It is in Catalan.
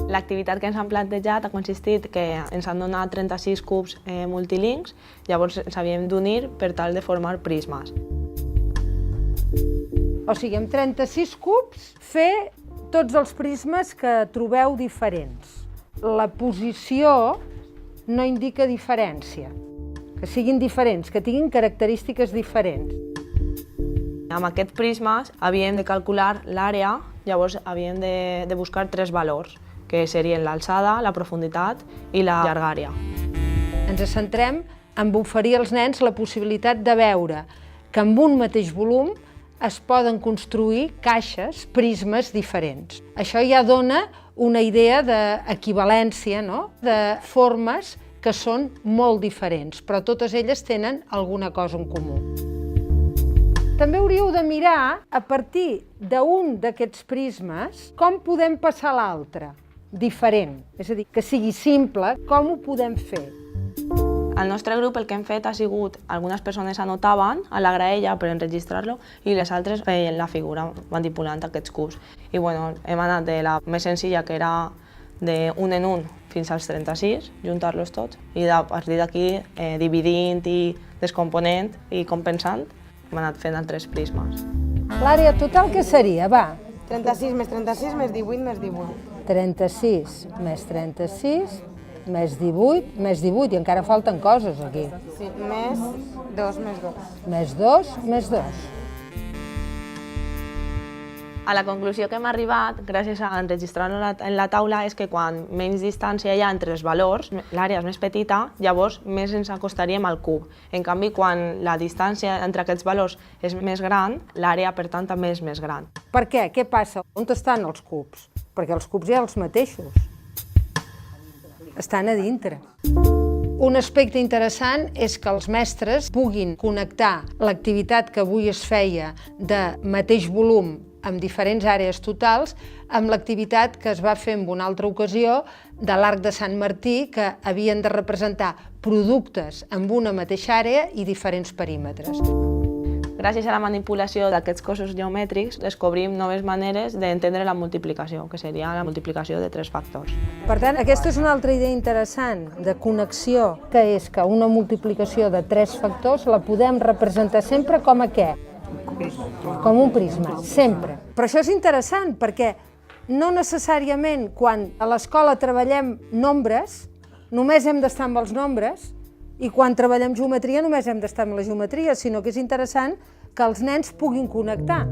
L'activitat que ens han plantejat ha consistit que ens han donat 36 cubs multilinks, llavors ens havíem d'unir per tal de formar prismes. O sigui, amb 36 cubs, fer tots els prismes que trobeu diferents. La posició no indica diferència, que siguin diferents, que tinguin característiques diferents. Amb aquests prismes havíem de calcular l'àrea, llavors havíem de buscar 3 valors, que serien l'alçada, la profunditat i la llargària. Ens centrem en oferir als nens la possibilitat de veure que amb un mateix volum es poden construir caixes, prismes diferents. Això ja dona una idea d'equivalència, no? De formes que són molt diferents, però totes elles tenen alguna cosa en comú. També hauríeu de mirar, a partir d'un d'aquests prismes, com podem passar a l'altre, diferent. És a dir, que sigui simple, com ho podem fer? Al nostre grup el que hem fet ha sigut, algunes persones anotaven a la graella per enregistrar-lo i les altres feien la figura manipulant aquests cubs. I bueno, hem anat de la més senzilla, que era d'un en un fins als 36, juntar-los tots, i a partir d'aquí, dividint i descomponent i compensant, hem anat fent altres prismes. L'àrea total què seria? Va. 36 més 36 més 18 més 18. 36 més 36 més 18 més 18, i encara falten coses aquí. Sí, més 2 més 2. Més 2 més 2. A la conclusió que hem arribat, gràcies a enregistrar-lo en la taula, és que quan menys distància hi ha entre els valors, l'àrea és més petita, llavors més ens acostaríem al cub. En canvi, quan la distància entre aquests valors és més gran, l'àrea, per tant, també és més gran. Per què? Què passa? On estan els cubs? Perquè els cubs hi ha els mateixos. Estan a dintre. Un aspecte interessant és que els mestres puguin connectar l'activitat que avui es feia de mateix volum amb diferents àrees totals, amb l'activitat que es va fer en una altra ocasió de l'Arc de Sant Martí, que havien de representar productes amb una mateixa àrea i diferents perímetres. Gràcies a la manipulació d'aquests cossos geomètrics, descobrim noves maneres d'entendre la multiplicació, que seria la multiplicació de 3 factors. Per tant, aquesta és una altra idea interessant de connexió, que és que una multiplicació de 3 factors la podem representar sempre com a què? Com un prisma, sempre. Però això és interessant perquè no necessàriament quan a l'escola treballem nombres, només hem d'estar amb els nombres, i quan treballem geometria només hem d'estar amb la geometria, sinó que és interessant que els nens puguin connectar.